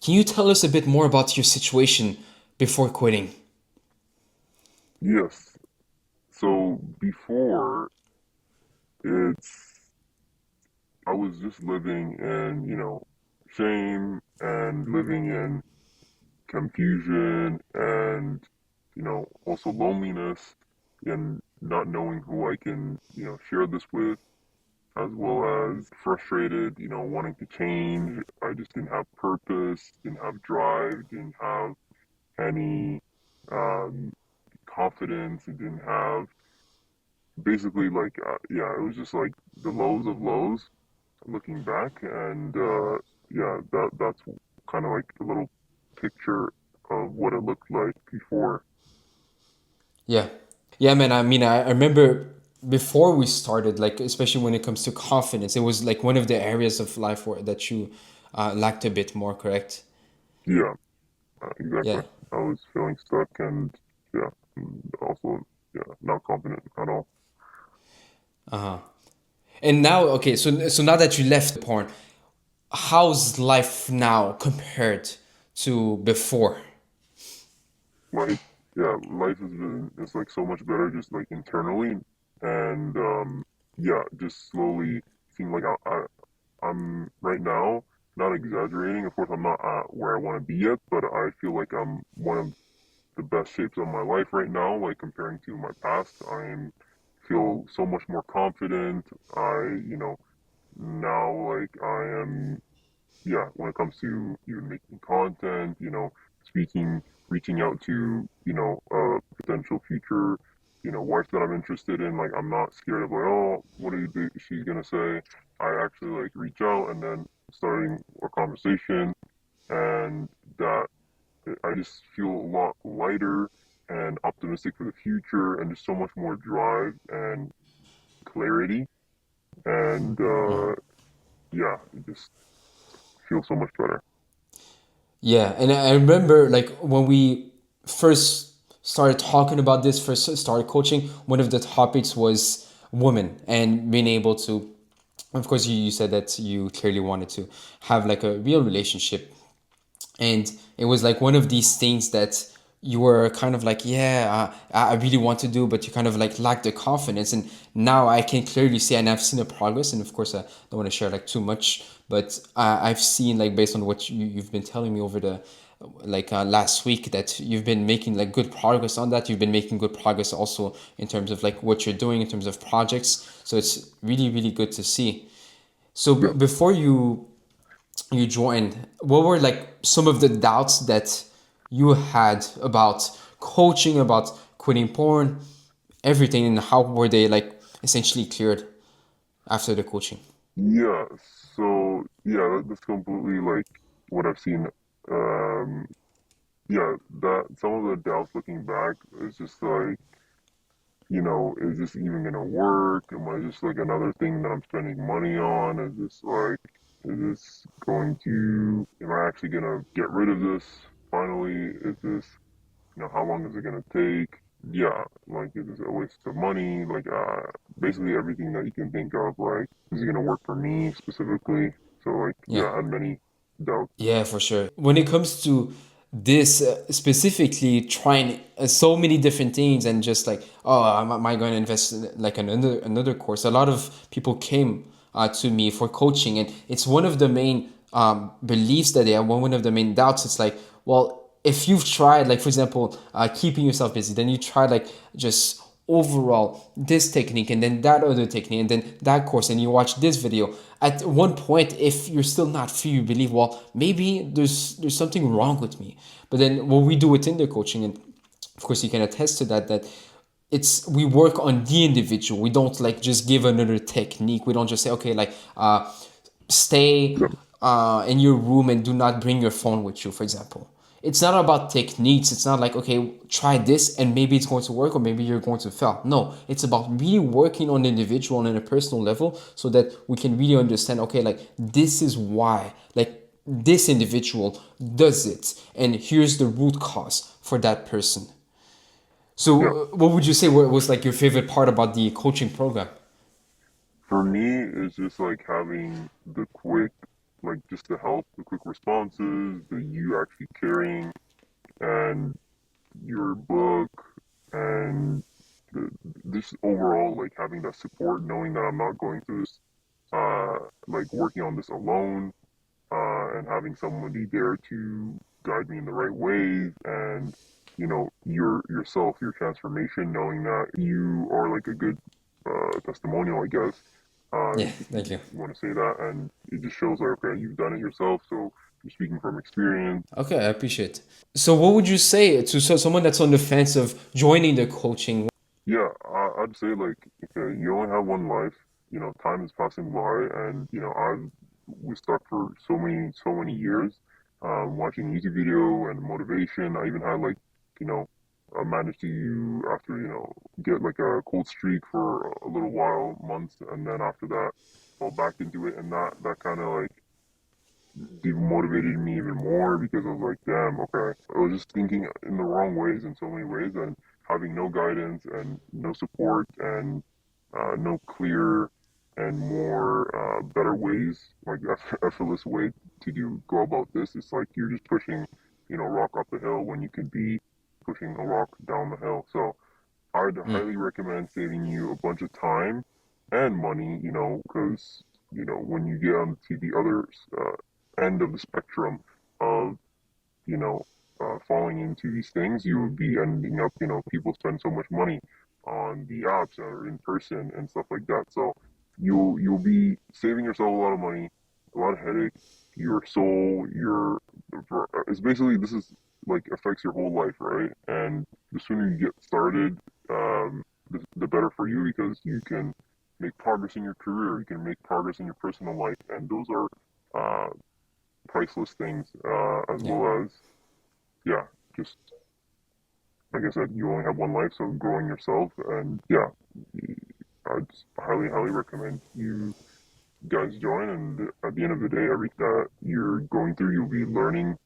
Can you tell us a bit more about your situation before quitting? Yes. So before, it's I was just living in, shame and living in confusion and, also loneliness and not knowing who I can, share this with, as well as frustrated, wanting to change. I just didn't have purpose, didn't have drive, didn't have any um, confidence, didn't have basically like yeah, it was just like the lows of lows looking back, and yeah, that's kind of like the little picture of what it looked like before. Yeah. Yeah, man. I mean, I remember before we started, like, especially when it comes to confidence, it was like one of the areas of life where that you lacked a bit more, correct? Yeah, exactly. Yeah. I was feeling stuck, and yeah, and also yeah, not confident at all. Uh-huh. And now, okay, so now that you left porn, how's life now compared to before? Like yeah, life has been it's like so much better just like internally, and yeah, just slowly seem like I'm right now, not exaggerating. Of course, I'm not where I want to be yet, but I feel like I'm one of the best shapes of my life right now. Like comparing to my past, feel so much more confident. Now like I am, yeah, when it comes to even making content, speaking, reaching out to, a potential future, wife that I'm interested in, like I'm not scared of like, oh, what are you she's gonna say? I actually like reach out and then starting a conversation, and that I just feel a lot lighter and optimistic for the future and just so much more drive and clarity, and yeah, it just feels so much better. Yeah, and I remember like when we first started talking about this, first started coaching, one of the topics was women and being able to, of course, you said that you clearly wanted to have like a real relationship. And it was like one of these things that you were kind of like, yeah, I really want to do, but you kind of like lack the confidence. And now I can clearly see, and I've seen the progress. And of course, I don't want to share like too much, but I've seen like based on what you've been telling me over the like last week that you've been making like good progress on that. You've been making good progress also in terms of like what you're doing in terms of projects. So it's really, really good to see. So Yeah. before you joined, what were like some of the doubts that you had about coaching, about quitting porn, everything, and how were they like essentially cleared after the coaching? Yeah, so yeah, that's completely like what I've seen. Um, yeah, that some of the doubts looking back is just like, is this even gonna work? Am I just like another thing that I'm spending money on? Is this going to, am I actually gonna get rid of this finally? Is this, how long is it gonna take? Yeah, like, is this a waste of money? Like, basically everything that you can think of, like, is it gonna work for me specifically? So, like, Yeah. yeah, I had many doubts. Yeah, for sure. When it comes to this specifically, trying so many different things and just like, oh, am I going to invest in like another course? A lot of people came to me for coaching, and it's one of the main beliefs that they have. One of the main doubts. It's like, well, if you've tried, like for example, keeping yourself busy, then you try like just overall this technique and then that other technique and then that course and you watch this video at one point if you're still not free you believe well maybe there's something wrong with me, but then what we do within the coaching, and of course you can attest to that, that it's we work on the individual. We don't like just give another technique. We don't just say okay like stay Yeah, in your room and do not bring your phone with you, for example. It's not about techniques. It's not like, okay, try this and maybe it's going to work or maybe you're going to fail. No, it's about really working on the individual and on a personal level so that we can really understand, okay, like this is why, like this individual does it. And here's the root cause for that person. yeah. So, what would you say was like your favorite part about the coaching program? For me, it's just like having the quick, like just the help, the quick responses, the you actually caring, and your book, and the, this overall like having that support, knowing that I'm not going through this, like working on this alone, and having somebody there to guide me in the right ways, and yourself, your transformation, knowing that you are like a good testimonial, I guess. Yeah, If thank you you. want to say that, and it just shows like, okay, you've done it yourself, so you're speaking from experience. Okay, I appreciate it. So, what would you say to someone that's on the fence of joining the coaching? Yeah, I'd say like, okay, you only have one life. Time is passing by, and I was stuck for so many years, watching YouTube video and motivation. I even had like, you know, I managed to after get like a cold streak for a little while, months, and then after that, fall back into it, and that kind of like demotivated me even more because I was like, damn, okay. I was just thinking in the wrong ways in so many ways, and having no guidance and no support and no clear and more better ways, like effortless way to go about this. It's like you're just pushing, rock up the hill when you could be pushing a rock down the hill. So I'd Mm, highly recommend saving you a bunch of time and money, because, when you get onto the other end of the spectrum of, you know, falling into these things, you would be ending up, people spend so much money on the apps or in person and stuff like that. So you'll be saving yourself a lot of money, a lot of headache, your soul, it's basically this is like affects your whole life, right? And the sooner you get started, the better for you because you can make progress in your career, you can make progress in your personal life, and those are priceless things, as yeah. well as, yeah, just like I said, you only have one life, so growing yourself, and yeah, I'd highly, highly recommend you guys join. And at the end of the day, everything that you're going through, you'll be learning.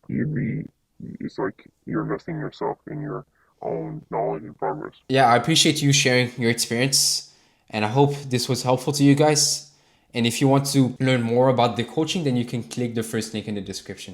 It's like you're investing in yourself in your own knowledge and progress. Yeah, I appreciate you sharing your experience, and I hope this was helpful to you guys. And if you want to learn more about the coaching, then you can click the first link in the description.